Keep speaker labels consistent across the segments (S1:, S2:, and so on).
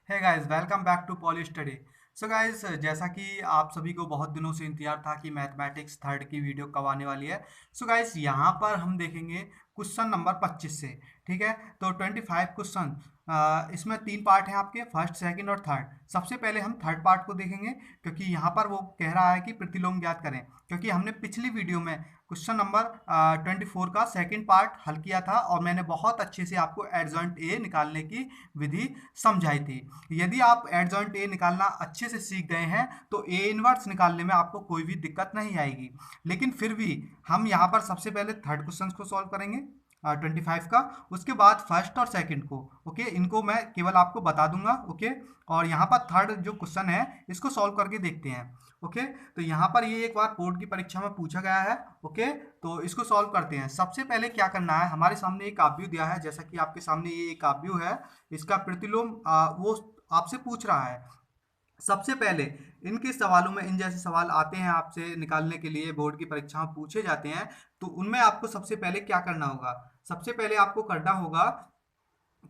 S1: Hey guys welcome back to Poly Study. So guys, जैसा कि आप सभी को बहुत दिनों से इंतजार था कि मैथमेटिक्स थर्ड की वीडियो कब आने वाली है। सो गाइस, यहाँ पर हम देखेंगे क्वेश्चन नंबर 25 से। ठीक है, तो 25 क्वेश्चन, इसमें तीन पार्ट हैं आपके, फर्स्ट सेकंड और थर्ड। सबसे पहले हम थर्ड पार्ट को देखेंगे, क्योंकि यहाँ पर वो कह रहा है कि प्रतिलोम ज्ञात करें। क्योंकि हमने पिछली वीडियो में क्वेश्चन नंबर 24 का सेकंड पार्ट हल किया था और मैंने बहुत अच्छे से आपको एडजॉइंट ए निकालने की विधि समझाई थी। यदि आप एडजॉइंट ए निकालना अच्छे से सीख गए हैं तो ए इनवर्स निकालने में आपको कोई भी दिक्कत नहीं आएगी। लेकिन फिर भी हम यहाँ पर सबसे पहले थर्ड क्वेश्चन को सॉल्व करेंगे 25 का। उसके बाद फर्स्ट और सेकंड को, ओके, इनको मैं केवल आपको बता दूंगा। ओके, और यहाँ पर थर्ड जो क्वेश्चन है इसको सॉल्व करके देखते हैं। ओके, तो यहाँ पर ये एक बार बोर्ड की परीक्षा में पूछा गया है। ओके, तो इसको सॉल्व करते हैं। सबसे पहले क्या करना है, हमारे सामने एक आव्यूह दिया है, जैसा कि आपके सामने ये एक आव्यूह है। इसका प्रतिलोम वो आपसे पूछ रहा है। सबसे पहले इनके सवालों में, इन जैसे सवाल आते हैं आपसे निकालने के लिए, बोर्ड की परीक्षा में पूछे जाते हैं, तो उनमें आपको सबसे पहले क्या करना होगा। सबसे पहले आपको करना होगा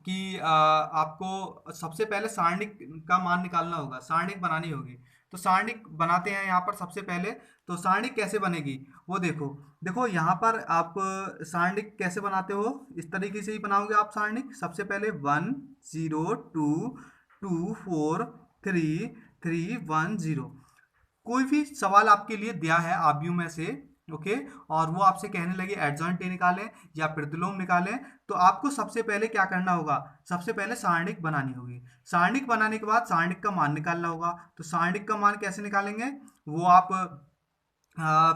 S1: कि आपको सबसे पहले सारणिक का मान निकालना होगा, सारणिक बनानी होगी। तो सारणिक बनाते हैं यहाँ पर सबसे पहले। तो सारणिक कैसे बनेगी वो देखो। देखो यहाँ पर आप सारणिक कैसे बनाते हो, इस तरीके से ही बनाओगे आप सारणिक। सबसे पहले 1 0 2 2 4 3 3 1 0। कोई भी सवाल आपके लिए दिया है आव्यूह में से, ओके, और वो आपसे कहने लगे एडजॉइंट ए निकालें या प्रतिलोम निकालें, तो आपको सबसे पहले क्या करना होगा, सबसे पहले सारणिक बनानी होगी। सारणिक बनाने के बाद सारणिक का मान निकालना होगा। तो सारणिक का मान कैसे निकालेंगे वो आप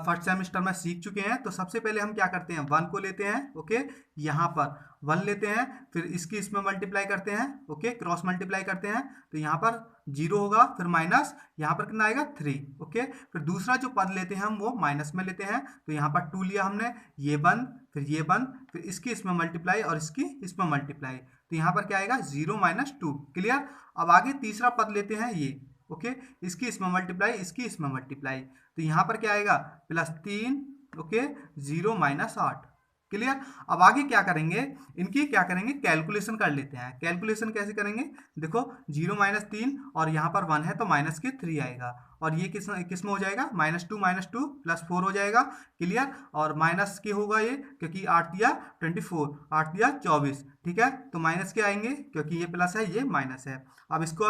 S1: फर्स्ट सेमिस्टर में सीख चुके हैं। तो सबसे पहले हम क्या करते हैं, वन को लेते हैं। ओके, यहाँ पर वन लेते हैं, फिर इसकी इसमें मल्टीप्लाई करते हैं। ओके, क्रॉस मल्टीप्लाई करते हैं, तो यहाँ पर जीरो होगा, फिर माइनस, यहाँ पर कितना आएगा 3। ओके, फिर दूसरा जो पद लेते हैं हम वो माइनस में लेते हैं। तो यहाँ पर 2 लिया हमने, ये बंद, फिर ये बंद, फिर इसकी इसमें मल्टीप्लाई और इसकी इसमें मल्टीप्लाई। तो यहाँ पर क्या आएगा, 0 माइनस 2। क्लियर। अब आगे तीसरा पद लेते हैं ये। ओके, इसकी इसमें मल्टीप्लाई, इसकी इसमें मल्टीप्लाई। तो यहाँ पर क्या आएगा, +3। Okay, 0 minus 8। क्लियर। अब आगे क्या करेंगे, इनकी क्या करेंगे, कैलकुलेशन कर लेते हैं। कैलकुलेशन कैसे करेंगे, देखो 0 माइनस 3 और यहाँ पर 1 है तो माइनस के 3 आएगा, और ये किस में हो जाएगा, -2 -2 +4 हो जाएगा। क्लियर। और माइनस के होगा ये, क्योंकि 8 दिया 24, 8 दिया 24। ठीक है, तो माइनस के आएंगे क्योंकि ये प्लस है ये माइनस है। अब इसको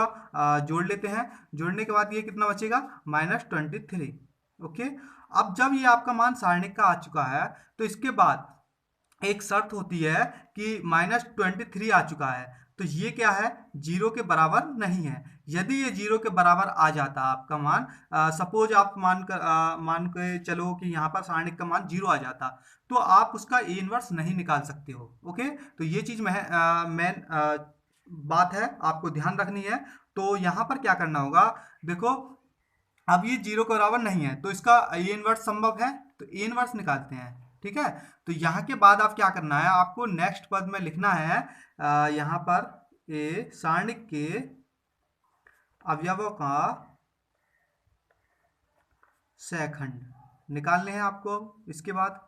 S1: जोड़ लेते हैं। जोड़ने के बाद ये कितना बचेगा, -23। ओके, अब जब ये आपका मान सारणिक का आ चुका है तो इसके बाद एक शर्त होती है कि -23 आ चुका है, तो ये क्या है, जीरो के बराबर नहीं है। यदि ये जीरो के बराबर आ जाता आपका मान, सपोज आप मान के चलो कि यहाँ पर सारणिक का मान जीरो आ जाता, तो आप उसका ए इनवर्स नहीं निकाल सकते हो। ओके, तो ये चीज मेन बात है, आपको ध्यान रखनी है। तो यहाँ पर क्या करना होगा, देखो अब ये जीरो के बराबर नहीं है तो इसका ए इनवर्स संभव है, तो ए इनवर्स निकालते हैं। ठीक है, तो यहाँ के बाद आप क्या करना है, आपको नेक्स्ट पद में लिखना है यहाँ पर ए सारणिक के अवयवों का सहखंड निकालने हैं आपको इसके बाद।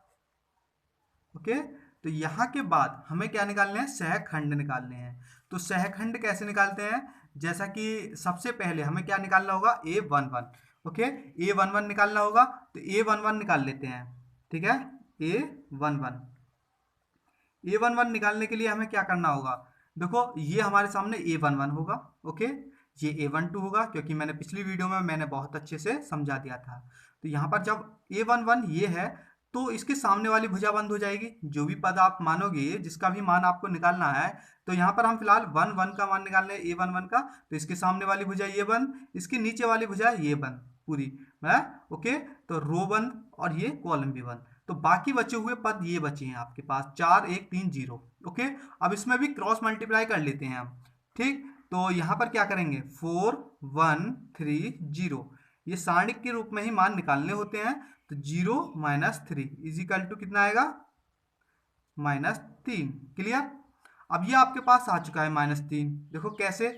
S1: ओके, तो यहाँ के बाद हमें क्या निकालने हैं, सहखंड निकालने हैं। तो सहखंड कैसे निकालते हैं, जैसा कि सबसे पहले हमें क्या निकालना होगा, A11। ओके, A11 निकालना होगा, तो A11 निकाल लेते हैं। ठीक है, A11, A11 निकालने के लिए हमें क्या करना होगा, देखो ये हमारे सामने A11 होगा। ओके, ये A12 होगा, क्योंकि मैंने पिछली वीडियो में मैंने बहुत अच्छे से समझा दिया था। तो यहाँ पर जब A11 ये है तो इसके सामने वाली भुजा बंद हो जाएगी। जो भी पद आप मानोगे, जिसका भी मान आपको निकालना है, तो यहाँ पर हम फिलहाल 1 1 का मान निकाल रहे हैं, A11 का। तो इसके सामने वाली भुजा ये बंद, इसके नीचे वाली भुजा ये बंद पूरी है। ओके, तो रो बंद और ये कॉलम भी बंद। तो बाकी बचे हुए पद ये बचे हैं आपके पास, 4 1 3 0। ओके, अब इसमें भी क्रॉस मल्टीप्लाई कर लेते हैं हम। ठीक, तो यहाँ पर क्या करेंगे, 4 1 3 0। ये सारणिक के रूप में ही मान निकालने होते हैं। तो 0 -3 इजिकल टू कितना आएगा, -3। क्लियर। अब ये आपके पास आ चुका है -3। देखो कैसे,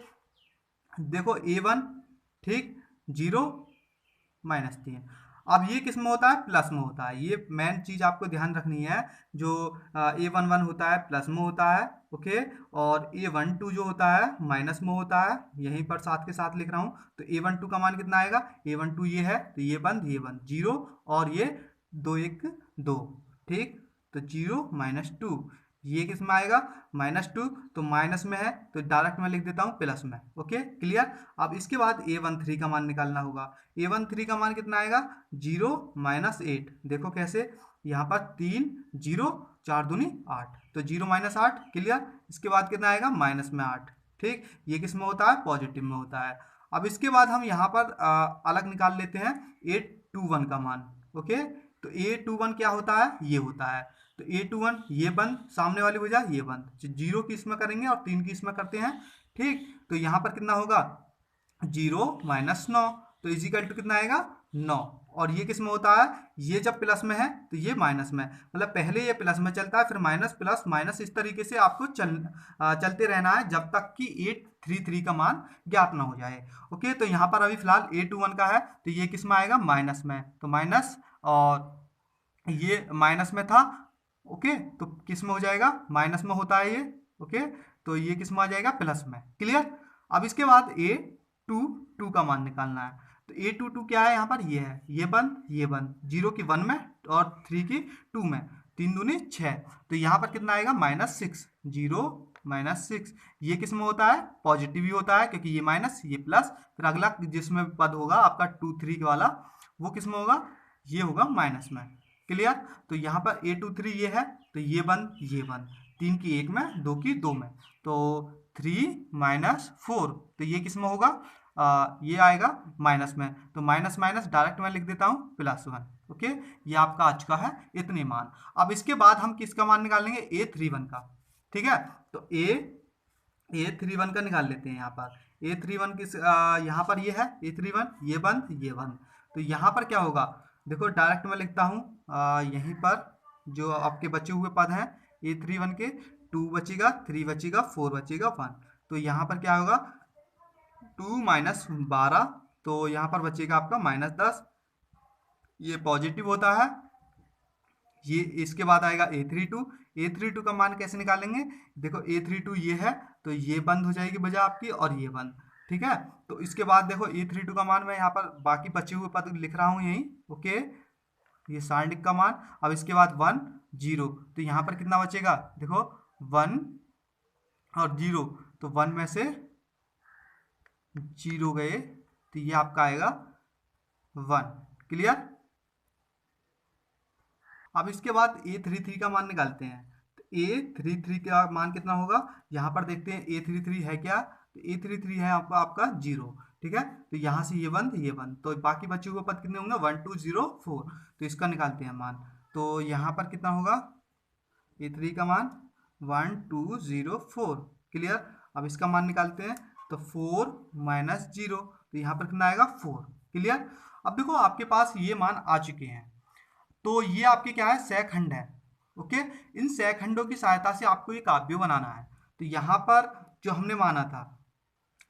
S1: देखो A1, ठीक, 0 -3। अब ये किस में होता है, प्लस में होता है। ये मेन चीज आपको ध्यान रखनी है। जो A11 होता है प्लस में होता है, ओके। और A12 जो होता है माइनस में होता है, यहीं पर साथ के साथ लिख रहा हूँ। तो A12 का मान कितना आएगा, A12 ये है तो ये बंद जीरो, और ये 2 1 2, ठीक। तो 0 - 2 ये किस में आएगा, -2। तो माइनस में है तो डायरेक्ट मैं लिख देता हूँ प्लस में, ओके क्लियर। अब इसके बाद A13 का मान निकालना होगा। A13 का मान कितना आएगा, 0 - 8। देखो कैसे, यहाँ पर 3 0 4 दूनी 8, तो 0 - 8 क्लियर। इसके बाद कितना आएगा, माइनस में 8, ठीक। ये किस में होता है, पॉजिटिव में होता है। अब इसके बाद हम यहाँ पर अलग निकाल लेते हैं A21 का मान, ओके। तो A21 क्या होता है, ये होता है। तो A21 ये बंद, सामने वाली वजह ये बंद, 0 की इसमें करेंगे और 3 की इसमें करते हैं, ठीक। तो यहाँ पर कितना होगा, 0 - 9, तो इजिकल टू कितना आएगा, 9। और ये किस में होता है, ये जब प्लस में है तो ये माइनस में, मतलब पहले ये प्लस में चलता है फिर माइनस प्लस माइनस, इस तरीके से आपको चलते रहना है जब तक कि 833 का मान ज्ञात ना हो जाए, ओके। तो यहाँ पर अभी फिलहाल A21 का है तो ये किस में आएगा, माइनस में, तो माइनस, और ये माइनस में था, ओके। तो किस में हो जाएगा, माइनस में होता है ये, ओके। तो ये किस में आ जाएगा, प्लस में, क्लियर। अब इसके बाद A22 का मान निकालना है। तो A22 क्या है, यहाँ पर ये है, ये बंद 0 की 1 में और 3 की 2 में, 3 दूनी 6। तो यहाँ पर कितना आएगा, -6, 0 - 6। ये किस में होता है, पॉजिटिव ही होता है, क्योंकि ये माइनस ये प्लस, फिर अगला जिसमें पद होगा आपका 2 3 वाला, वो किस में होगा, ये होगा माइनस में, क्लियर। तो यहाँ पर A23 ये है तो ये बंद 3 की 1 में 2 की 2 में, तो 3 - 4, तो ये किस में होगा, ये आएगा माइनस में। तो माइनस माइनस डायरेक्ट मैं लिख देता हूँ +1, ओके। ये आपका आ चुका है इतने मान। अब इसके बाद हम किसका मान निकालेंगे, A31 का, ठीक है। तो A31 का निकाल लेते हैं। यहाँ पर A31 किस, यहाँ पर ये है A31, ये बंद। तो यहाँ पर क्या होगा, देखो डायरेक्ट मैं लिखता हूँ, यहीं पर जो आपके बचे हुए पद हैं A31 के, 2 बचेगा, 3 बचेगा, 4 बचेगा, 1। तो यहाँ पर क्या होगा, 2 - 12, तो यहाँ पर बचेगा आपका -10, ये पॉजिटिव होता है। ये इसके बाद आएगा A32 का मान कैसे निकालेंगे, देखो A32 ये है तो ये बंद हो जाएगी वजह आपकी, और ये बंद, ठीक है। तो इसके बाद देखो A32 का मान मैं यहाँ पर बाकी बचे हुए पद लिख रहा हूँ यहीं, ओके। ये सारणिक का मान। अब इसके बाद 1 0, तो यहाँ पर कितना बचेगा, देखो 1 और 0, तो 1 में से 0 गए तो ये आपका आएगा 1, क्लियर। अब इसके बाद A33 का मान निकालते हैं। तो A33 का मान कितना होगा, यहाँ पर देखते हैं A33 है क्या, तो A33 है आपका 0, ठीक है। तो यहाँ से ये बंद, तो बाकी बचे हुए पद कितने होंगे, 1 2 0 4, तो इसका निकालते हैं मान। तो यहाँ पर कितना होगा, A3 का मान 1 2 0 4, क्लियर। अब इसका मान निकालते हैं, तो 4 - 0, तो यहाँ पर कितना आएगा, 4, क्लियर। अब देखो आपके पास ये मान आ चुके हैं, तो ये आपके क्या है, सैखंड है, ओके। इन सैखंडों की सहायता से आपको एक काव्य बनाना है। तो यहाँ पर जो हमने माना था,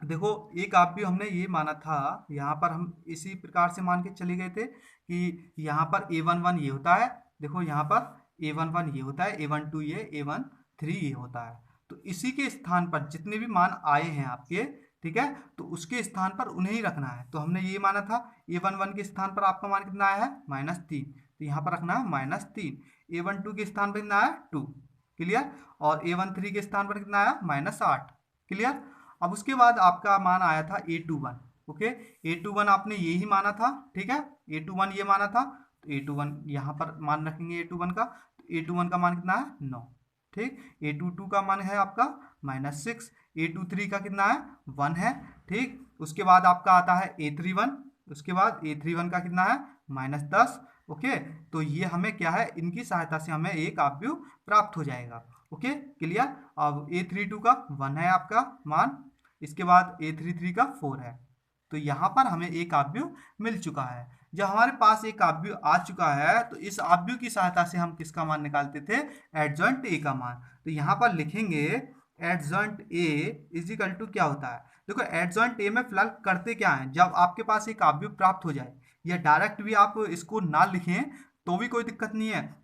S1: देखो एक काव्य हमने ये माना था, यहाँ पर हम इसी प्रकार से मान के चले गए थे कि यहाँ पर A11 ये होता है, देखो यहाँ पर A11 ये होता है, A12 ये, A13 ये होता है। तो इसी के स्थान पर जितने भी मान आए हैं आपके, ठीक है, तो उसके स्थान पर उन्हें ही रखना है। तो हमने ये माना था A11 के स्थान पर आपका मान कितना आया है, -3, तो यहाँ पर रखना है -3। A12 के स्थान पर कितना आया, 2, क्लियर। और A13 के स्थान पर कितना आया, -8, क्लियर। अब उसके बाद आपका मान आया था A21, ओके। A21 आपने ये ही माना था, ठीक है, A21 ये माना था, तो A21 यहाँ पर मान रखेंगे A21 का। तो A21 का मान कितना है, 9, ठीक। A22 का मान है आपका -6, A23 का कितना है, 1 है, ठीक। उसके बाद आपका आता है A31, उसके बाद A31 का कितना है, -10, ओके। तो ये हमें क्या है, इनकी सहायता से हमें एक काव्य प्राप्त हो जाएगा, ओके क्लियर। अब A32 का 1 है आपका मान, इसके बाद A33 का 4 है। तो यहाँ पर हमें एक काव्य मिल चुका है। जब हमारे पास एक काव्य आ चुका है तो इस काव्य की सहायता से हम किसका मान निकालते थे, एडजॉइंट ए का मान। तो यहाँ पर लिखेंगे एडजॉइंट ए इजिकल टू क्या होता है, देखो एडजॉइंट ए में फिलहाल करते क्या है, जब आपके पास एक काव्य प्राप्त हो जाए, या डायरेक्ट भी आप इसको ना लिखें तो भी कोई दिक्कत नहीं है।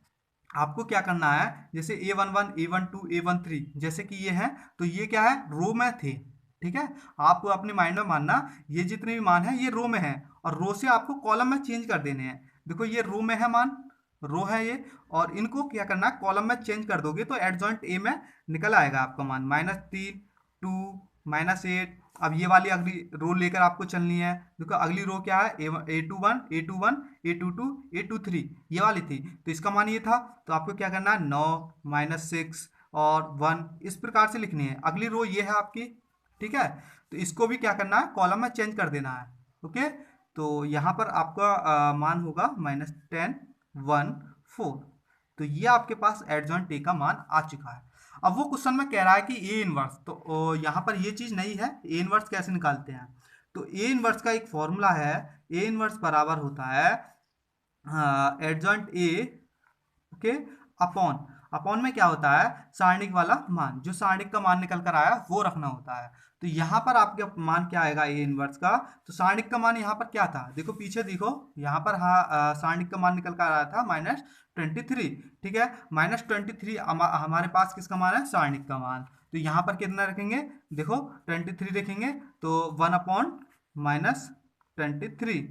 S1: आपको क्या करना है, जैसे A11 A12 A13 जैसे कि ये है, तो ये क्या है, रो में थे। ठीक है, आप अपने माइंड में मानना ये जितने भी मान है ये रो में है, और रो से आपको कॉलम में चेंज कर देने हैं। देखो ये रो में है मान, रो है ये, और इनको क्या करना है, कॉलम में चेंज कर दोगे तो एडजॉइंट ए में निकल आएगा आपका मान -3 2 -8। अब ये वाली अगली रो लेकर आपको चलनी है। देखो अगली रो क्या है, A21 A21 A22 A23 ये वाली थी, तो इसका मान ये था। तो आपको क्या करना है, 9 -6 और 1 इस प्रकार से लिखनी है। अगली रो ये है आपकी, ठीक है, तो इसको भी क्या करना है, कॉलम में चेंज कर देना है। ओके, तो यहाँ पर आपका मान होगा -10 1 4। तो ये आपके पास एडजॉइंट ए का मान आ चुका है। अब वो क्वेश्चन में कह रहा है कि ए इनवर्स, तो यहाँ पर ये चीज़ नहीं है। ए इनवर्स कैसे निकालते हैं, तो ए इनवर्स का एक फॉर्मूला है, ए इनवर्स बराबर होता है adjoint A, okay, upon, upon में क्या होता है, सारणिक वाला मान, जो सारणिक का मान निकल कर आया वो रखना होता है। तो यहाँ पर आपके मान क्या आएगा ए इनवर्स का, तो सारणिक का मान यहाँ पर क्या था, देखो पीछे देखो, यहाँ पर हाँ सारणिक का मान निकल कर आया था -23। ठीक है, -23 हमारे पास किसका मान है, सारणिक का मान। तो यहाँ पर कितना रखेंगे, देखो 23 रखेंगे, तो 1/-23।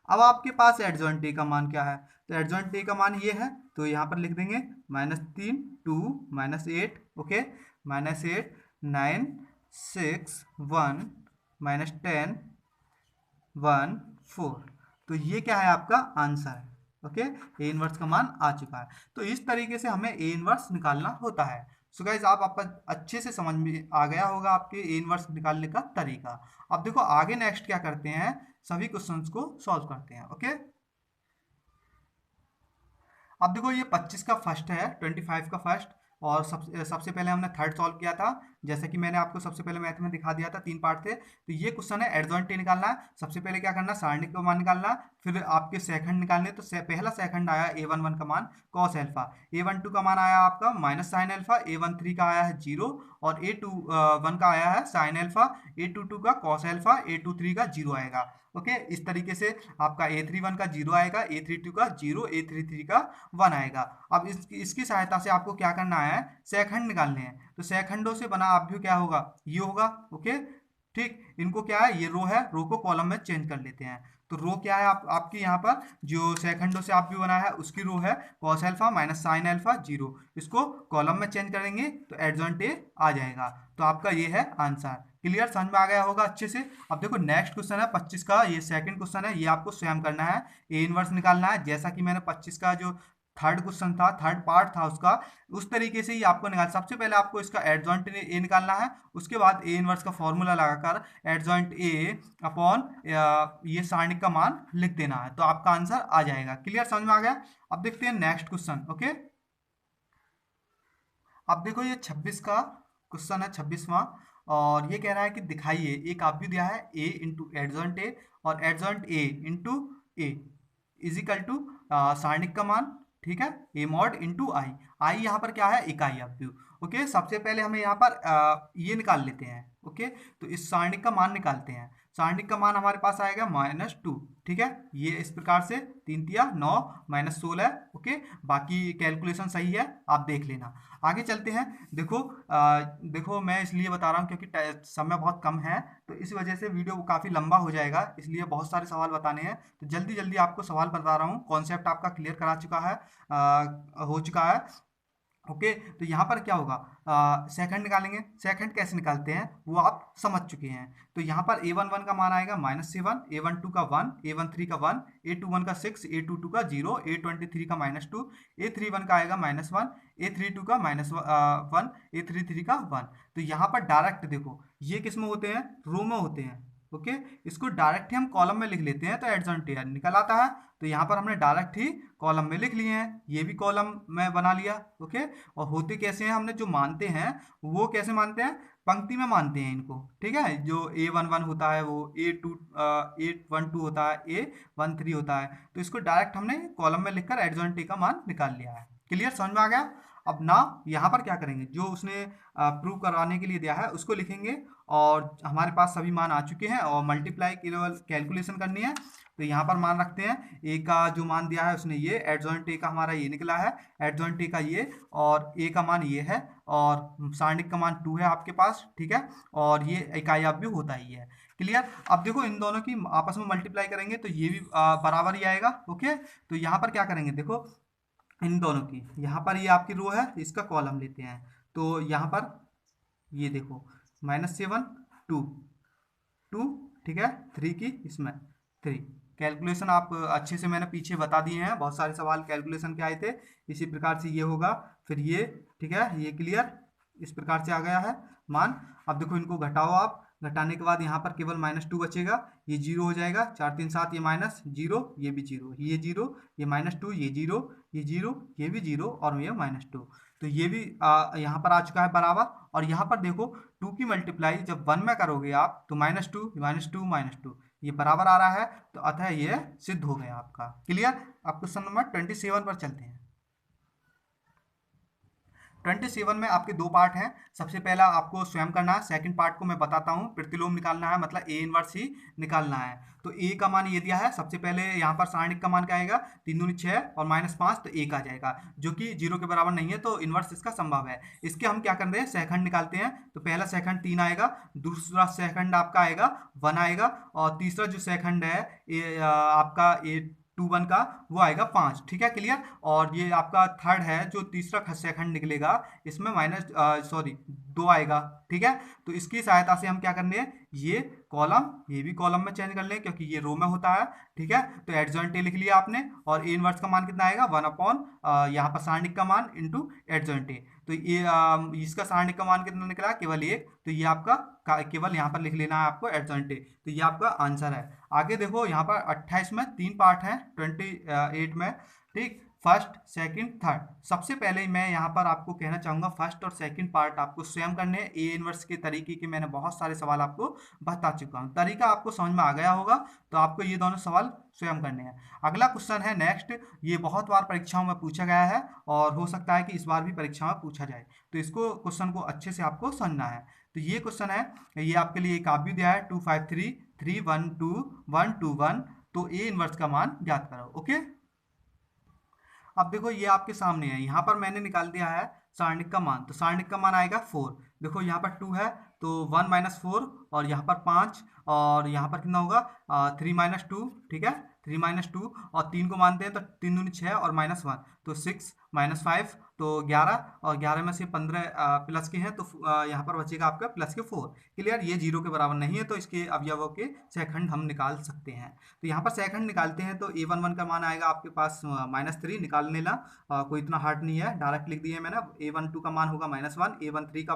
S1: अब आपके पास एडजॉइंट ए का मान क्या है, तो एडजॉइंट ए का मान ये है, तो यहाँ पर लिख देंगे -3 2 -8, ओके, -8 9 6 1 -10 1 4। तो ये क्या है, आपका आंसर है। ओके, ए इनवर्स का मान आ चुका है। तो इस तरीके से हमें ए इनवर्स निकालना होता है। सो गाइज आप आपका अच्छे से समझ में आ गया होगा आपके ए इनवर्स निकालने का तरीका। अब देखो आगे नेक्स्ट क्या करते हैं, सभी क्वेश्चंस को सॉल्व करते हैं। ओके, अब देखो ये 25 का फर्स्ट है, 25 का फर्स्ट, और सबसे पहले हमने थर्ड सॉल्व किया था, जैसे कि मैंने आपको सबसे पहले मैथ में दिखा दिया था, 3 पार्ट थे। तो ये क्वेश्चन है एडजॉइंट ए निकालना है। सबसे पहले क्या करना है, सारणिक का मान निकालना है, फिर आपके सेकंड निकालने। तो पहला सेकंड आया A11 का मान cos अल्फा, A12 का मान आया आपका -sin अल्फा, A13 का आया है 0, और A21 का आया है sin अल्फा, A22 का cos अल्फा, A23 का 0 आएगा। ओके, इस तरीके से आपका A31 का 0 आएगा, A32 का 0, A33 का 1 आएगा। अब इसकी सहायता से आपको क्या करना है, सेकंड निकालने हैं। तो सेकंडों से बना अवयव क्या होगा, ये होगा। ओके, ठीक, इनको क्या है, ये रो है, रो को कॉलम में चेंज कर लेते हैं। तो रो क्या है, आपकी यहाँ पर जो सेकंडों से आप भी बना है उसकी रो है cos अल्फा -sin अल्फा 0। इसको कॉलम में चेंज करेंगे तो एडजॉइंट ए आ जाएगा। तो आपका ये है आंसर। क्लियर, समझ में आ गया होगा अच्छे से। अब देखो नेक्स्ट क्वेश्चन है 25 का, ये सेकंड क्वेश्चन है, ये आपको स्वयं करना है, ए इनवर्स निकालना है। जैसा कि मैंने 25 का जो थर्ड क्वेश्चन था, थर्ड पार्ट था उसका, उस तरीके से ही आपको निकाल, सबसे पहले आपको इसका एडजॉइंट ए निकालना है, उसके बाद ए इनवर्स का फॉर्मूला लगाकर एडजॉइंट ए अपॉन ये सारणिक का मान लिख देना है, तो आपका आंसर आ जाएगा। क्लियर, समझ में आ गया। अब देखते हैं नेक्स्ट क्वेश्चन। ओके, अब देखो ये 26 का क्वेश्चन है, 26वां, और ये कह रहा है कि दिखाइए एक अवयव दिया है a इंटू एडजॉइंट ए और adjoint A into A equal to सारणिक का मान, ठीक है, ए मॉड इंटू आई। आई यहाँ पर क्या है, इकाई अवयव। ओके, सबसे पहले हमें यहाँ पर ये निकाल लेते हैं। ओके, तो इस सारणिक का मान निकालते हैं। सारणिक का मान हमारे पास आएगा -2, ठीक है, ये इस प्रकार से 3 तिया 9 -16। ओके, बाकी कैलकुलेशन सही है, आप देख लेना। आगे चलते हैं। देखो देखो मैं इसलिए बता रहा हूँ क्योंकि समय बहुत कम है, तो इस वजह से वीडियो काफ़ी लंबा हो जाएगा, इसलिए बहुत सारे सवाल बताने हैं। तो जल्दी जल्दी आपको सवाल बता रहा हूँ, कॉन्सेप्ट आपका क्लियर करा चुका है, हो चुका है। ओके, तो यहाँ पर क्या होगा, सेकंड निकालेंगे। सेकंड कैसे निकालते हैं वो आप समझ चुके हैं। तो यहाँ पर A11 का मान आएगा -7, A12 का 1, A13 का 1, A21 का 6, A22 का 0, A23 का -2, A31 का आएगा -1, A32 का -1, A33 का 1। तो यहाँ पर डायरेक्ट देखो ये किस में होते हैं, रो में होते हैं। ओके, इसको डायरेक्ट ही हम कॉलम में लिख लेते हैं तो एडजॉइंट ए निकल आता है। तो यहाँ पर हमने डायरेक्ट ही कॉलम में लिख लिए हैं, ये भी कॉलम में बना लिया। ओके, और होते कैसे हैं, हमने जो मानते हैं वो कैसे मानते हैं, पंक्ति में मानते हैं इनको। ठीक है, जो A11 होता है वो A12 होता है, A13 होता है, तो इसको डायरेक्ट हमने कॉलम में लिखकर एडजॉइंट ए का मान निकाल लिया है। क्लियर, समझ में आ गया। अब ना यहाँ पर क्या करेंगे, जो उसने प्रूव करवाने के लिए दिया है उसको लिखेंगे, और हमारे पास सभी मान आ चुके हैं और मल्टीप्लाई केवल कैलकुलेशन करनी है। तो यहाँ पर मान रखते हैं, ए का जो मान दिया है उसने ये, एडजॉइंट ए का हमारा ये निकला है, एडजॉइंट ए का ये, और ए का मान ये है, और सारणिक का मान 2 है आपके पास, ठीक है, और ये इकाई अवयव होता ही है। क्लियर। अब देखो इन दोनों की आपस में मल्टीप्लाई करेंगे तो ये भी बराबर ही आएगा। ओके, तो यहाँ पर क्या करेंगे, देखो इन दोनों की, यहाँ पर ये आपकी रो है, इसका कॉलम लेते हैं। तो यहाँ पर ये देखो -7 2 2, ठीक है, 3 की इसमें 3। कैलकुलेशन आप अच्छे से मैंने पीछे बता दिए हैं, बहुत सारे सवाल कैलकुलेशन के आए थे, इसी प्रकार से ये होगा, फिर ये, ठीक है, ये क्लियर, इस प्रकार से आ गया है मान। अब देखो इनको घटाओ आप, घटाने के बाद यहाँ पर केवल -2 बचेगा, ये 0 हो जाएगा, 4 3 7, ये -0, ये भी 0, ये 0, ये -2, ये 0, ये 0, ये भी 0, और ये -2। तो ये भी यहाँ पर आ चुका है बराबर। और यहाँ पर देखो 2 की मल्टीप्लाई जब 1 में करोगे आप तो -2 -2 -2, ये बराबर आ रहा है, तो अतः ये सिद्ध हो गया आपका। क्लियर। अब क्वेश्चन नंबर 27 पर चलते हैं। 27 में आपके दो पार्ट हैं। सबसे पहला आपको स्वयं करना है, सेकंड पार्ट को मैं बताता हूँ। प्रतिलोम निकालना है, मतलब ए इनवर्स ही निकालना है। तो ए का मान ये दिया है, सबसे पहले यहाँ पर सारणिक का मान क्या आएगा, 3 दूनी 6 और -5, तो 1 आ जाएगा, जो कि 0 के बराबर नहीं है, तो इनवर्स इसका संभव है। इसके हम क्या कर रहे हैं, सेकंड निकालते हैं। तो पहला सेकंड 3 आएगा, दूसरा सेकंड आपका आएगा 1 आएगा, और तीसरा जो सेकंड है आपका A21 का, वो आएगा 5। ठीक है, क्लियर। और ये आपका थर्ड है, जो तीसरा सेकंड निकलेगा, इसमें -2 आएगा। ठीक है, तो इसकी सहायता से हम क्या करने हैं, ये कॉलम, ये भी कॉलम में चेंज कर लें, क्योंकि ये रो में होता है। ठीक है, तो एडजॉइंट ए लिख लिया आपने, और ए इनवर्स का मान कितना आएगा, 1/, यहाँ पर सारणिक का मान इंटू एडजॉइंट ए। तो ये इसका सारणिक का मान कितना निकला, केवल 1। तो ये आपका केवल यहाँ पर लिख लेना है आपको एडजॉइंट ए। तो ये आपका आंसर है। आगे देखो, यहाँ पर 28 में 3 पार्ट हैं, 28 में। ठीक, फर्स्ट सेकंड थर्ड। सबसे पहले मैं यहाँ पर आपको कहना चाहूँगा, फर्स्ट और सेकंड पार्ट आपको स्वयं करने हैं। ए इनवर्स के तरीके के मैंने बहुत सारे सवाल आपको बता चुका हूँ, तरीका आपको समझ में आ गया होगा। तो आपको ये दोनों सवाल स्वयं करने हैं। अगला क्वेश्चन है नेक्स्ट, ये बहुत बार परीक्षाओं में पूछा गया है, और हो सकता है कि इस बार भी परीक्षा में पूछा जाए, तो इसको क्वेश्चन को अच्छे से आपको समझना है। तो ये क्वेश्चन है, ये आपके लिए एक काव्य दिया है, 2 5 3 3 1 2 1 2 1। तो ए इनवर्स का मान ज्ञात करो। ओके, अब देखो ये आपके सामने है, यहाँ पर मैंने निकाल दिया है सारणिक का मान। तो सारणिक का मान आएगा 4। देखो यहाँ पर 2 है, तो 1 - 4, और यहाँ पर 5, और यहाँ पर कितना होगा, 3 - 2। ठीक है, 3 - 2, और 3 को मानते हैं, तो 3 दूनी 6 और -1, तो 6 -5, तो 11, और 11 में से 15 प्लस के हैं, तो यहाँ पर बचेगा आपका प्लस के 4। क्लियर, ये 0 के बराबर नहीं है, तो इसके अवयवों के सेकंड हम निकाल सकते हैं। तो यहाँ पर सेकंड निकालते हैं, तो A11 का मान आएगा आपके पास -3। निकाल लेना, कोई इतना हार्ड नहीं है, डायरेक्ट लिख दिया मैंने। A12 का मान होगा -1, A13 का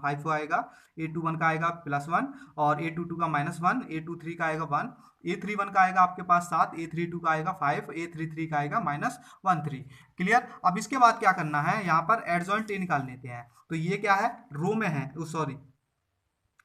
S1: 5 आएगा, A21 का आएगा +1, और A22 का -1, A23 का आएगा 1, A31 का आएगा आपके पास 7, A32 का आएगा 5, A33 का आएगा -13। क्लियर। अब इसके बाद क्या करना है, यहाँ पर एडजॉइंट ए निकाल लेते हैं। तो ये क्या है, रो में है, सॉरी,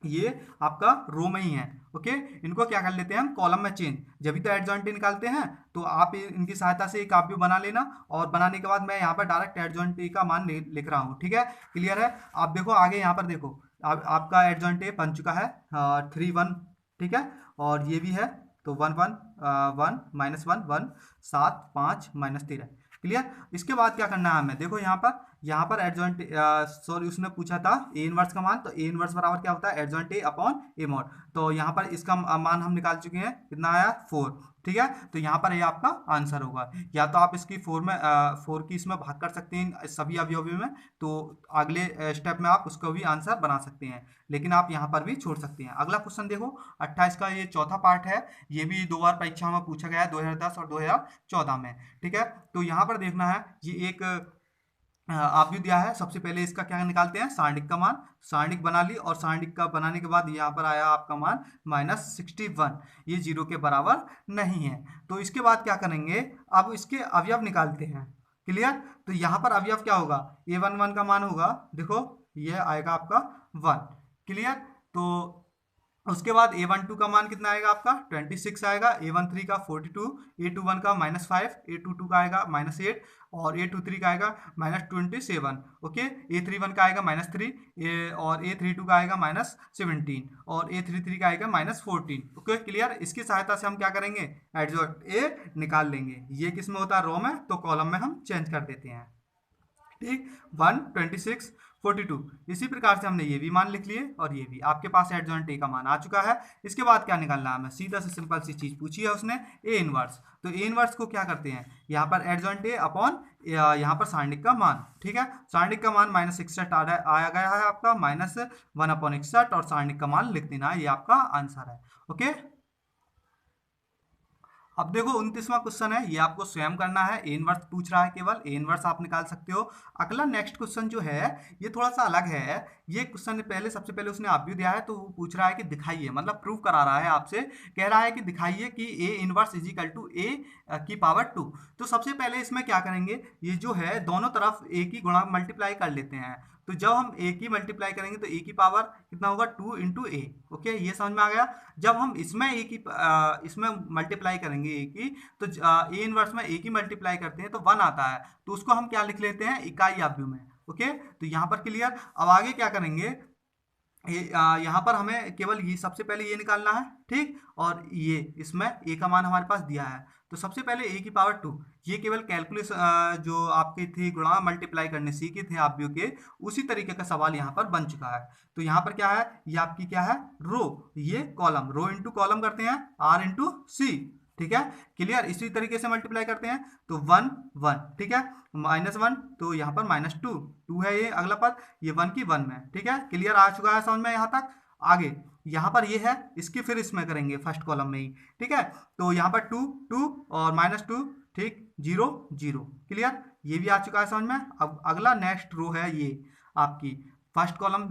S1: ये आपका रो में ही है। ओके, इनको क्या कर लेते हैं हम, कॉलम में चेंज। जब भी तो एडजॉइंट ए निकालते हैं, तो आप इनकी सहायता से एक काव्य बना लेना, और बनाने के बाद मैं यहाँ पर डायरेक्ट एडजॉइंट ए का मान लिख रहा हूँ। ठीक है, क्लियर है। आप देखो आगे, यहाँ पर देखो, आपका एडजॉइंट ए बन चुका है 3 1। ठीक है, और ये भी है, तो 1 1 1 -1 1 7 5 -13। क्लियर। इसके बाद क्या करना है हमें, देखो यहाँ पर एडजॉइंट, सॉरी, उसने पूछा था ए इनवर्स का मान। तो ए इनवर्स बराबर क्या होता है, adjoint A upon A mod. तो यहाँ पर इसका मान हम निकाल चुके हैं, कितना आया, 4। ठीक है, तो यहाँ पर ये आपका आंसर होगा। या तो आप इसकी 4 की इसमें भाग कर सकते हैं सभी अवयवों में, तो अगले स्टेप में आप उसको भी आंसर बना सकते हैं, लेकिन आप यहाँ पर भी छोड़ सकते हैं। अगला क्वेश्चन देखो, 28 का ये चौथा पार्ट है। ये भी 2 बार परीक्षा में पूछा गया है, 2010 और 2014 में। ठीक है, तो यहाँ पर देखना है, ये एक आप भी दिया है। सबसे पहले इसका क्या निकालते हैं, सारणिक का मान। सारणिक बना ली, और सारणिक का बनाने के बाद यहाँ पर आया आपका मान -61। ये 0 के बराबर नहीं है। तो इसके बाद क्या करेंगे, अब इसके अवयव निकालते हैं। क्लियर। तो यहाँ पर अवयव क्या होगा, A11 का मान होगा, देखो ये आएगा आपका 1। क्लियर। तो उसके बाद A12 का मान कितना आएगा आपका 26 आएगा, A13 का 42, A21 का -5, A22 का आएगा -8 और A23 का आएगा -27। ओके, A31 का आएगा -3 और A32 का आएगा -17 और A33 का आएगा -14। Okay clear. इसकी सहायता से हम क्या करेंगे, एडजॉइंट ए निकाल लेंगे। ये किस में होता है, रो में, तो कॉलम में हम चेंज कर देते हैं। ठीक, 1, 26, 42। इसी प्रकार से हमने ये भी मान लिख लिए और ये भी आपके पास एडजॉइंट ए का मान आ चुका है। इसके बाद क्या निकालना है हमें, सीधा से सिंपल सी चीज पूछी है उसने, ए इनवर्स। तो ए इनवर्स को क्या करते हैं, यहाँ पर एडजॉइंट ए अपॉन यहाँ पर सारणिक का मान। ठीक है, सारणिक का मान -61 आया गया है आपका, -1/61 और सारणिक का मान लिख देना है, ये आपका आंसर है। ओके, अब देखो 29वां क्वेश्चन है, ये आपको स्वयं करना है। ए इनवर्स पूछ रहा है, केवल ए इनवर्स आप निकाल सकते हो। अगला नेक्स्ट क्वेश्चन जो है ये थोड़ा सा अलग है। ये क्वेश्चन पहले, सबसे पहले उसने आप भी दिया है, तो वो पूछ रहा है कि दिखाइए, मतलब प्रूव करा रहा है आपसे, कह रहा है कि दिखाइए कि A inverse is equal to A की पावर 2। तो सबसे पहले इसमें क्या करेंगे, ये जो है दोनों तरफ ए की गुणा मल्टीप्लाई कर लेते हैं। तो जब हम ए की मल्टीप्लाई करेंगे तो ए की पावर कितना होगा, 2 इंटू ए। ओके, ये समझ में आ गया। जब हम इसमें ए की इसमें मल्टीप्लाई करेंगे ए की, तो ए इनवर्स में ए की मल्टीप्लाई करते हैं तो 1 आता है, तो उसको हम क्या लिख लेते हैं, इकाई आव्यूह में। ओके, तो यहाँ पर क्लियर। अब आगे क्या करेंगे, यहाँ पर हमें केवल ये सबसे पहले ये निकालना है। ठीक, और ये इसमें ए का मान हमारे पास दिया है, तो सबसे पहले ए की पावर 2, ये केवल कैलकुलेस जो आपकी थी गुणा मल्टीप्लाई करने सीखे थे आप भी के, उसी तरीके का सवाल यहाँ पर बन चुका है। तो यहाँ पर क्या है, ये आपकी क्या है, रो, ये कॉलम, रो इंटू कॉलम करते हैं, आर इंटू सी। ठीक है क्लियर। इसी तरीके से मल्टीप्लाई करते हैं तो 1 1, ठीक है, -1 तो यहाँ पर -2 2 है ये अगला पद, ये 1 की 1 में। ठीक है क्लियर, आ चुका है समझ में यहाँ तक। आगे यहाँ पर ये है, इसकी फिर इसमें करेंगे फर्स्ट कॉलम में ही। ठीक है, तो यहाँ पर 2 2 और -2, ठीक, 0 0 क्लियर, ये भी आ चुका है समझ में। अब अगला नेक्स्ट रो है ये आपकी, फर्स्ट कॉलम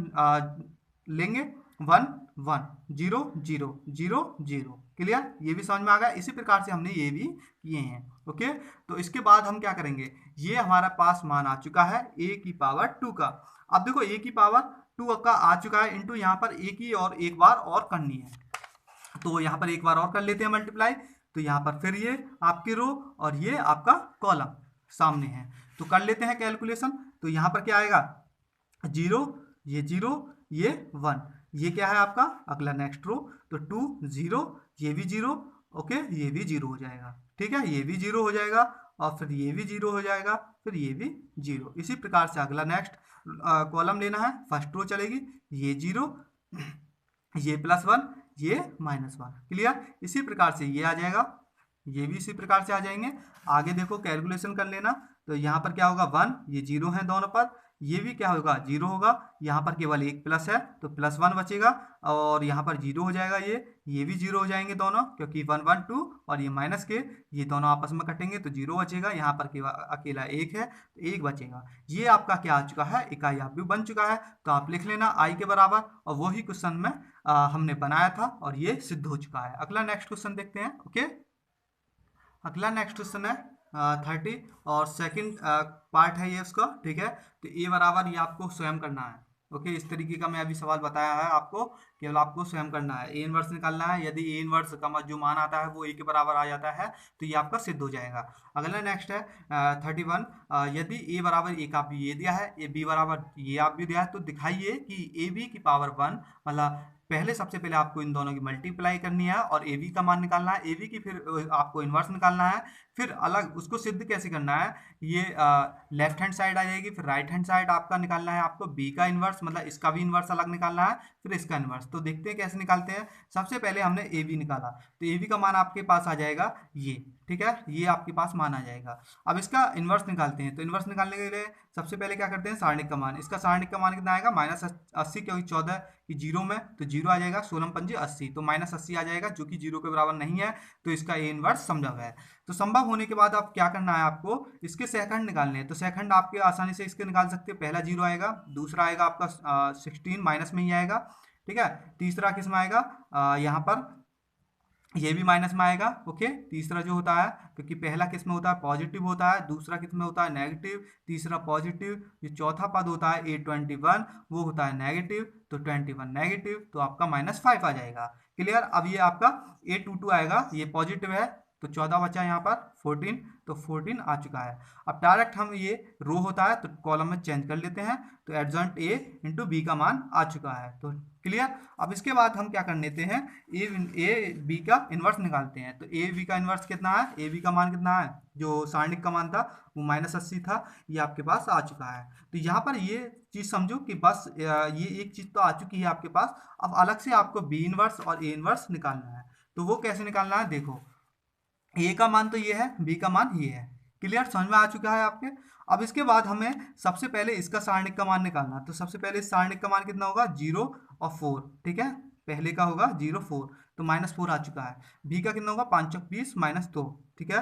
S1: लेंगे, 1 1 0 0 0 0 क्लियर, ये भी समझ में आ गया। इसी प्रकार से हमने ये भी किए हैं। ओके, तो इसके बाद हम क्या करेंगे, ये हमारा पास मान आ चुका है ए की पावर 2 का। अब देखो ए की पावर 2 का आ चुका है, इंटू यहाँ पर ए की और एक बार और करनी है, तो यहाँ पर एक बार और कर लेते हैं मल्टीप्लाई। तो यहाँ पर फिर ये आपकी रो और ये आपका कॉलम सामने है, तो कर लेते हैं कैलकुलेशन। तो यहाँ पर क्या आएगा, 0, ये 0, ये 1, ये क्या है आपका अगला नेक्स्ट रो, तो 2 0, ये भी 0। ओके, ये भी 0 हो जाएगा। ठीक है, ये भी 0 हो जाएगा और फिर ये भी 0 हो जाएगा, फिर ये भी 0। इसी प्रकार से अगला नेक्स्ट कॉलम लेना है, फर्स्ट रो चलेगी, ये 0, ये +1, ये -1 क्लियर। इसी प्रकार से ये आ जाएगा, ये भी इसी प्रकार से आ जाएंगे। आगे देखो कैलकुलेशन कर लेना, तो यहाँ पर क्या होगा 1, ये 0 है दोनों पर, ये भी क्या होगा 0 होगा, यहाँ पर केवल एक प्लस है तो +1 बचेगा और यहाँ पर 0 हो जाएगा, ये भी 0 हो जाएंगे दोनों, क्योंकि 1 1 2 और ये माइनस के, ये दोनों आपस में कटेंगे तो 0 बचेगा, यहाँ पर केवल अकेला 1 है तो 1 बचेगा। ये आपका क्या आ चुका है, इकाई आव्यूह बन चुका है। तो आप लिख लेना आई के बराबर, और वही क्वेश्चन में हमने बनाया था और ये सिद्ध हो चुका है। अगला नेक्स्ट क्वेश्चन देखते हैं। ओके, अगला नेक्स्ट क्वेश्चन है 30 और सेकंड पार्ट है ये उसका। ठीक है, तो ए बराबर ये आपको स्वयं करना है। ओके, इस तरीके का मैं अभी सवाल बताया है आपको, केवल आपको स्वयं करना है, ए इनवर्स निकालना है। यदि ए इनवर्स का जो मान आता है वो ए के बराबर आ जाता है तो ये आपका सिद्ध हो जाएगा। अगला नेक्स्ट है 31, यदि ए बराबर एक आप ये दिया है, ए बी बराबर ये आप भी दिया है, तो दिखाइए कि ए बी की पावर 1, मतलब पहले सबसे पहले आपको इन दोनों की मल्टीप्लाई करनी है और ए बी का मान निकालना है, ए बी की फिर आपको इन्वर्स निकालना है, फिर अलग उसको सिद्ध कैसे करना है, ये लेफ्ट हैंड साइड आ जाएगी, फिर राइट हैंड साइड आपका निकालना है, आपको बी का इन्वर्स, मतलब इसका भी इन्वर्स अलग निकालना है, फिर इसका इन्वर्स। तो देखते हैं कैसे निकालते हैं। सबसे पहले हमने ए बी निकाला, तो ए बी का मान आपके पास आ जाएगा ये। ठीक है, ये आपके पास मान आ जाएगा। अब इसका इन्वर्स निकालते हैं, तो इन्वर्स निकालने के लिए सबसे पहले क्या करते हैं, सारणिक का मान, इसका सारणिक का मान कितना आएगा, -80, क्योंकि 14 की 0 में तो 0 आ जाएगा, 16 पंजे 80, तो -80 आ जाएगा, जो कि 0 के बराबर नहीं है, तो इसका ए इन्वर्स संभव है। तो संभव होने के बाद आप क्या करना है, आपको इसके सेकंड निकालने हैं। तो सेकंड आपके आसानी से इसके निकाल सकते हैं, पहला 0 आएगा, दूसरा आएगा आपका 16 माइनस में ही आएगा। ठीक है, तीसरा किस में आएगा, यहाँ पर ये भी माइनस में आएगा। ओके, तीसरा जो होता है, क्योंकि पहला किस में होता है पॉजिटिव होता है, दूसरा किस में होता है नेगेटिव, तीसरा पॉजिटिव, जो चौथा पद होता है A21 वो होता है नेगेटिव, तो 21 नेगेटिव, तो आपका -5 आ जाएगा। क्लियर। अब ये आपका A22 आएगा, ये पॉजिटिव है, तो 14 बचा यहाँ पर 14, तो 14 आ चुका है। अब डायरेक्ट हम ये रो होता है तो कॉलम में चेंज कर लेते हैं, तो एडजॉइंट A इंटू बी का मान आ चुका है। तो क्लियर। अब इसके बाद हम क्या कर लेते हैं, ए बी का इन्वर्स निकालते हैं। तो ए बी का इन्वर्स कितना है, ए बी का मान कितना है, जो सारणिक का मान था वो -80 था, ये आपके पास आ चुका है। तो यहाँ पर ये चीज़ समझो कि बस ये एक चीज़ तो आ चुकी है आपके पास। अब अलग से आपको बी इन्वर्स और ए इन्वर्स निकालना है। तो वो कैसे निकालना है, देखो ए का मान तो ये है, बी का मान ये है। क्लियर, समझ में आ चुका है आपके। अब इसके बाद हमें सबसे पहले इसका सारणिक का मान निकालना है। तो सबसे पहले इस सारणिक का मान कितना होगा, 0 और 4। ठीक है, पहले का होगा 0 4, तो -4 आ चुका है। बी का कितना होगा, 5 चौक 20 -2। ठीक है,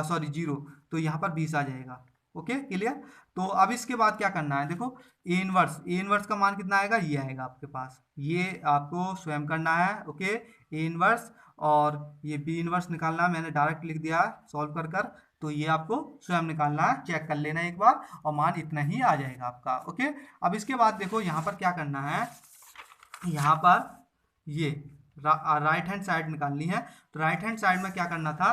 S1: सॉरी 0, तो यहाँ पर 20 आ जाएगा। Okay, clear. तो अब इसके बाद क्या करना है, देखो ए इनवर्स का मान कितना आएगा, ये आएगा आपके पास, ये आपको स्वयं करना है। ओके, ए इनवर्स और ये बी इनवर्स निकालना है, मैंने डायरेक्ट लिख दिया है सॉल्व कर कर। तो ये आपको स्वयं निकालना है, चेक कर लेना एक बार, और मान इतना ही आ जाएगा आपका। ओके, अब इसके बाद देखो यहाँ पर क्या करना है, यहाँ पर ये राइट हैंड साइड निकालनी है। तो राइट हैंड साइड में क्या करना था,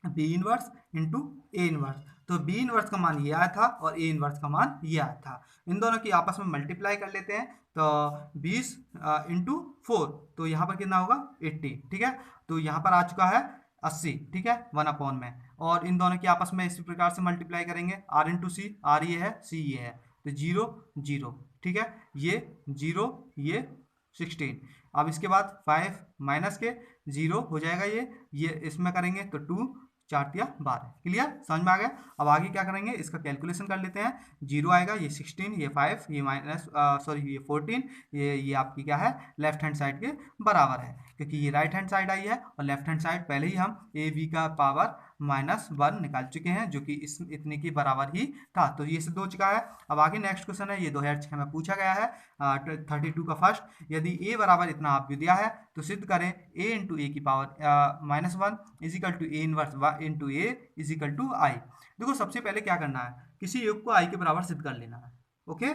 S1: B inverse into A inverse. तो बी इनवर्स का मान ये आया था और ए इनवर्स का मान ये आया था, इन दोनों की आपस में मल्टीप्लाई कर लेते हैं। तो 20 इंटू 4, तो यहाँ पर कितना होगा 80। ठीक है, तो यहाँ पर आ चुका है 80। ठीक है, 1 में, और इन दोनों की आपस में इसी प्रकार से मल्टीप्लाई करेंगे, आर इंटू सी, आर ये है, सी ये है, तो 0 0। ठीक है, ये 0, ये 16। अब इसके बाद 5 माइनस के 0 हो जाएगा, ये इसमें करेंगे तो 2 4 या 12। क्लियर, समझ में आ गया। अब आगे क्या करेंगे, इसका कैलकुलेशन कर लेते हैं। 0 आएगा, ये 16, ये 5, ये ये 14, ये आपकी क्या है, लेफ्ट हैंड साइड के बराबर है, क्योंकि ये राइट हैंड साइड आई है और लेफ्ट हैंड साइड पहले ही हम ए बी का पावर -1 निकाल चुके हैं, जो कि इस इतने के बराबर ही था। तो ये सिद्ध हो चुका है। अब आगे नेक्स्ट क्वेश्चन है, ये 2006 में पूछा गया है, 32 का फर्स्ट। यदि ए बराबर इतना आपको दिया है तो सिद्ध करें ए इंटू ए की power -1 equal to A inverse into A equal to I. देखो सबसे पहले क्या करना है, किसी योग को आई के बराबर सिद्ध कर लेना है। ओके,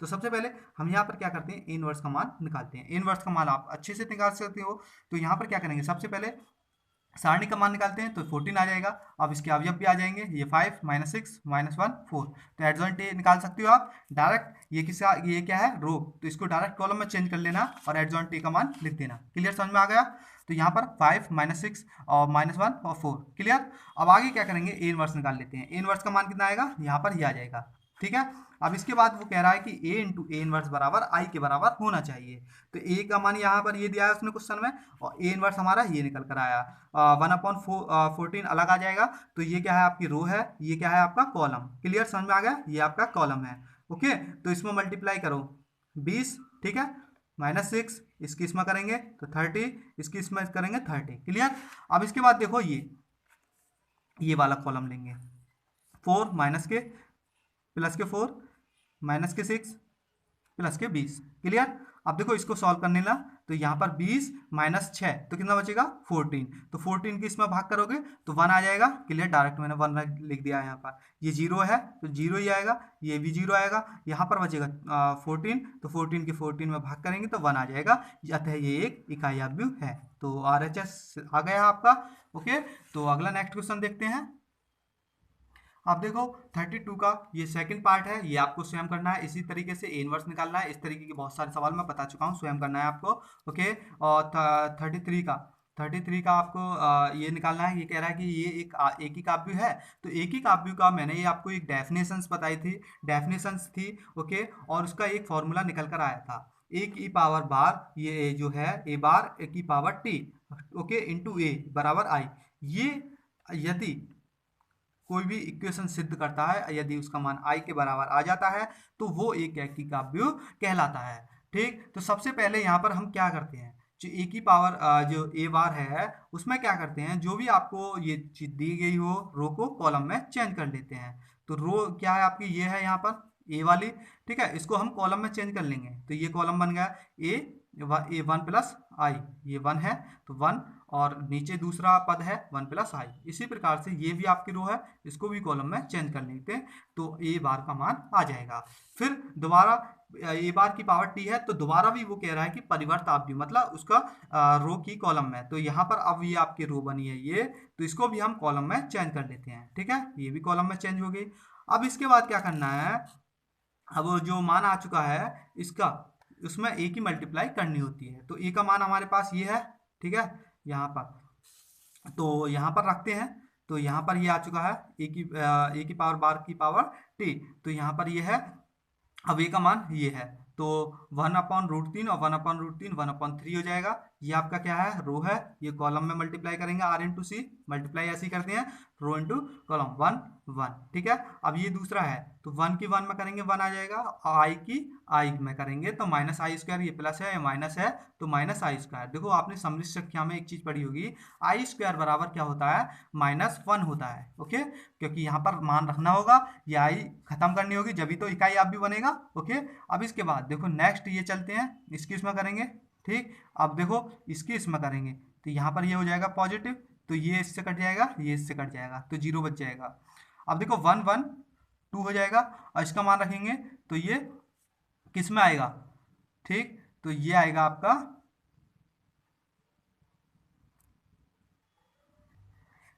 S1: तो सबसे पहले हम यहाँ पर क्या करते हैं, ए इनवर्स का मान निकालते हैं। ए इनवर्स का मान आप अच्छे से निकाल सकते हो। तो यहाँ पर क्या करेंगे, सबसे पहले सारणी का मान निकालते हैं, तो 14 आ जाएगा। अब इसके अवयव भी आ जाएंगे, ये 5 -6 -1 4। तो एडजॉइंट ए निकाल सकते हो आप डायरेक्ट। ये क्या है, रो, तो इसको डायरेक्ट कॉलम में चेंज कर लेना और एडजॉइंट ए का मान लिख देना। क्लियर, समझ में आ गया। तो यहाँ पर 5 -6 और -1 और 4। क्लियर। अब आगे क्या करेंगे, ए इनवर्स निकाल लेते हैं। ए इनवर्स का मान कितना आएगा, यहाँ पर ही आ जाएगा। ठीक है, अब इसके बाद वो कह रहा है कि ए इंटू ए इनवर्स बराबर आई के बराबर होना चाहिए। तो ए का मान यहाँ पर ये दिया है उसने क्वेश्चन में, और ए इनवर्स हमारा ये निकल कर आया 1/14 अलग आ जाएगा। तो ये क्या है, आपकी रो है, ये क्या है, आपका कॉलम। क्लियर, समझ में आ गया, ये आपका कॉलम है। ओके, तो इसमें मल्टीप्लाई करो 20। ठीक है, -6 इसकी इसमें करेंगे तो 30, इसकी इसमें करेंगे 30। क्लियर। अब इसके बाद देखो ये वाला कॉलम लेंगे, 4 माइनस के प्लस के 4 माइनस के 6 प्लस के 20। क्लियर। अब देखो इसको सॉल्व करने ला, तो यहाँ पर 20 -6 तो कितना बचेगा 14। तो 14 की इसमें भाग करोगे तो 1 आ जाएगा। क्लियर, डायरेक्ट मैंने 1 लिख दिया है। यहाँ पर ये 0 है तो 0 ही आएगा, ये भी 0 आएगा। यहाँ पर बचेगा 14, तो 14 के 14 में भाग करेंगे तो 1 आ जाएगा। अतः ये एक इकाई अवयव है। तो RHS आ गया आपका। ओके, तो अगला नेक्स्ट क्वेश्चन देखते हैं। अब देखो 32 का ये सेकंड पार्ट है, ये आपको स्वयं करना है। इसी तरीके से ए इनवर्स निकालना है। इस तरीके के बहुत सारे सवाल मैं बता चुका हूँ, स्वयं करना है आपको। ओके, और 33 का आपको ये निकालना है। ये कह रहा है कि ये एक ही काव्य है। तो एक ही काव्य का मैंने ये आपको एक डेफिनेशंस बताई थी, डेफिनेशंस थी। ओके, और उसका एक फॉर्मूला निकल कर आया था, ए की पावर बार, ये जो है ए बार ए की पावर टी, ओके, इंटू ए बराबर आई। ये यदि कोई भी इक्वेशन सिद्ध करता है, यदि उसका मान आई के बराबर आ जाता है तो वो एक एकी काव्य कहलाता है। ठीक, तो सबसे पहले यहाँ पर हम क्या करते हैं, जो ए की पावर जो ए बार है उसमें क्या करते हैं, जो भी आपको ये चीज दी गई हो रो को कॉलम में चेंज कर लेते हैं। तो रो क्या है आपकी, ये है यहाँ पर ए वाली, ठीक है, इसको हम कॉलम में चेंज कर लेंगे, तो ये कॉलम बन गया ए वन प्लस आई, ये वन है तो वन, और नीचे दूसरा पद है वन प्लस आई। इसी प्रकार से ये भी आपकी रो है, इसको भी कॉलम में चेंज कर लेते हैं, तो ए बार का मान आ जाएगा। फिर दोबारा ए बार की पावर टी है, तो दोबारा भी वो कह रहा है कि परिवर्त आप भी, मतलब उसका रो की कॉलम में, तो यहाँ पर अब ये आपकी रो बनी है ये, तो इसको भी हम कॉलम में चेंज कर लेते हैं, ठीक है, ये भी कॉलम में चेंज हो गई। अब इसके बाद क्या करना है, अब जो मान आ चुका है इसका, उसमें ए की मल्टीप्लाई करनी होती है, तो ए का मान हमारे पास ये है, ठीक है, यहाँ पर, तो यहाँ पर रखते हैं, तो यहाँ पर ये आ चुका है ए की पावर बार की पावर टी, तो यहाँ पर ये है, अब ए का मान ये है, तो 1/√3 और 1/√3 1/3 हो जाएगा। ये आपका क्या है, रो है, ये कॉलम में मल्टीप्लाई करेंगे, आर इंटू सी, मल्टीप्लाई ऐसे ही करते हैं, रो इंटू कॉलम, 1 1, ठीक है। अब ये दूसरा है, तो 1 की 1 में करेंगे 1 आ जाएगा, आई की आई में करेंगे तो माइनस आई स्क्वायर, ये प्लस है, ये माइनस है, तो माइनस आई स्क्वायर। देखो आपने सम्मिश्र संख्या में एक चीज पढ़ी होगी, आई स्क्वायर बराबर क्या होता है, -1 होता है, ओके, क्योंकि यहाँ पर मान रखना होगा, ये आई खत्म करनी होगी, जब भी तो इकाई आप भी बनेगा, ओके। अब इसके बाद देखो नेक्स्ट ये चलते हैं, इसकी इसमें करेंगे, ठीक। अब देखो इसकी इसमें करेंगे, तो यहाँ पर ये हो जाएगा पॉजिटिव, तो ये इससे कट जाएगा, ये इससे कट जाएगा, तो 0 बच जाएगा। अब देखो 1 1 2 हो जाएगा, और इसका मान रखेंगे तो ये किस में आएगा, ठीक, तो ये आएगा आपका,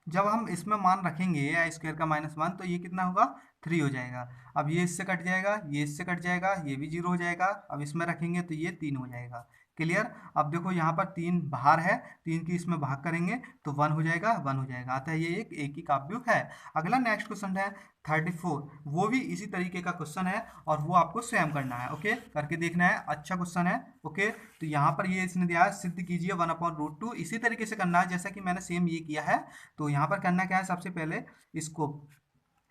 S1: जब हम इसमें मान रखेंगे आई स्क्वायर का -1, तो ये कितना होगा, 3 हो जाएगा। अब ये इससे कट जाएगा, ये इससे कट जाएगा, ये भी 0 हो जाएगा। अब इसमें रखेंगे तो ये 3 हो जाएगा, क्लियर। अब देखो यहाँ पर 3 बाहर है, 3 की इसमें भाग करेंगे तो 1 हो जाएगा, 1 हो जाएगा, अतः ये एक ही काव्युक है। अगला नेक्स्ट क्वेश्चन है 34, वो भी इसी तरीके का क्वेश्चन है, और वो आपको स्वयं करना है, ओके, करके देखना है, अच्छा क्वेश्चन है, ओके। तो यहाँ पर ये इसने दिया है, सिद्ध कीजिए 1/√2, इसी तरीके से करना है जैसा कि मैंने सेम ये किया है। तो यहाँ पर करना क्या है, सबसे पहले इसको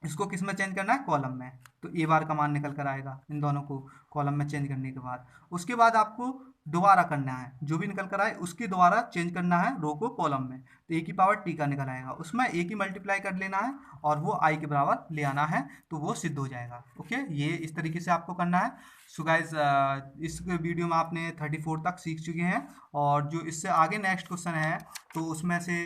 S1: इसको किस में चेंज करना है, कॉलम में, तो ए बार का मान निकल कर आएगा, इन दोनों को कॉलम में चेंज करने के बाद। उसके बाद आपको दोबारा करना है, जो भी निकल कर आए उसकी दोबारा चेंज करना है रो को कॉलम में, तो ए की पावर टी का निकल आएगा, उसमें ए की मल्टीप्लाई कर लेना है और वो आई के बराबर ले आना है, तो वो सिद्ध हो जाएगा, ओके। ये इस तरीके से आपको करना है। सो गाइस, इस वीडियो में आपने 34 तक सीख चुके हैं, और जो इससे आगे नेक्स्ट क्वेश्चन है तो उसमें से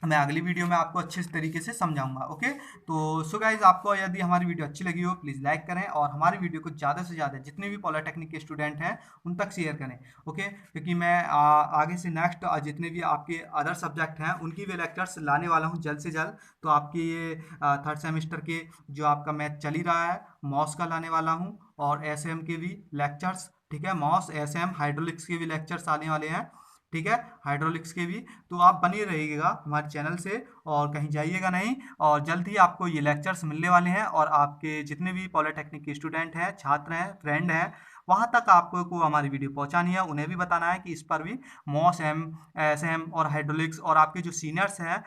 S1: मैं अगली वीडियो में आपको अच्छे तरीके से समझाऊंगा, ओके। तो सो गाइज, आपको यदि हमारी वीडियो अच्छी लगी हो प्लीज़ लाइक करें, और हमारी वीडियो को ज़्यादा से ज़्यादा जितने भी पॉलिटेक्निक के स्टूडेंट हैं उन तक शेयर करें, ओके, क्योंकि मैं आगे से नेक्स्ट जितने भी आपके अदर सब्जेक्ट हैं उनकी भी लेक्चर्स लाने वाला हूँ जल्द से जल्द। तो आपके ये 3rd सेमेस्टर के जो आपका मैथ चल ही रहा है, मॉस का लाने वाला हूँ, और एसएम के भी लेक्चर्स, ठीक है, मॉस एसएम हाइड्रोलिक्स के भी लेक्चर्स आने वाले हैं, ठीक है, हाइड्रोलिक्स के भी। तो आप बने रहिएगा हमारे चैनल से, और कहीं जाइएगा नहीं, और जल्द ही आपको ये लेक्चर्स मिलने वाले हैं, और आपके जितने भी पॉलिटेक्निक के स्टूडेंट हैं, छात्र हैं, फ्रेंड हैं, वहाँ तक आपको हमारी वीडियो पहुँचानी है, उन्हें भी बताना है कि इस पर भी मॉस एम एस एम और हाइड्रोलिक्स, और आपके जो सीनियर्स हैं,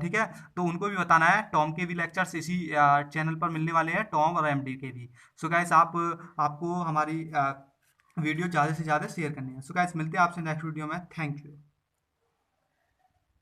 S1: ठीक है, तो उनको भी बताना है। टॉम के भी लेक्चर्स इसी चैनल पर मिलने वाले हैं, टॉम और एमडी के भी। सो गाइस, आपको हमारी वीडियो ज़्यादा से ज़्यादा शेयर करनी है। सो गाइस, मिलते हैं आपसे नेक्स्ट वीडियो में, थैंक यू।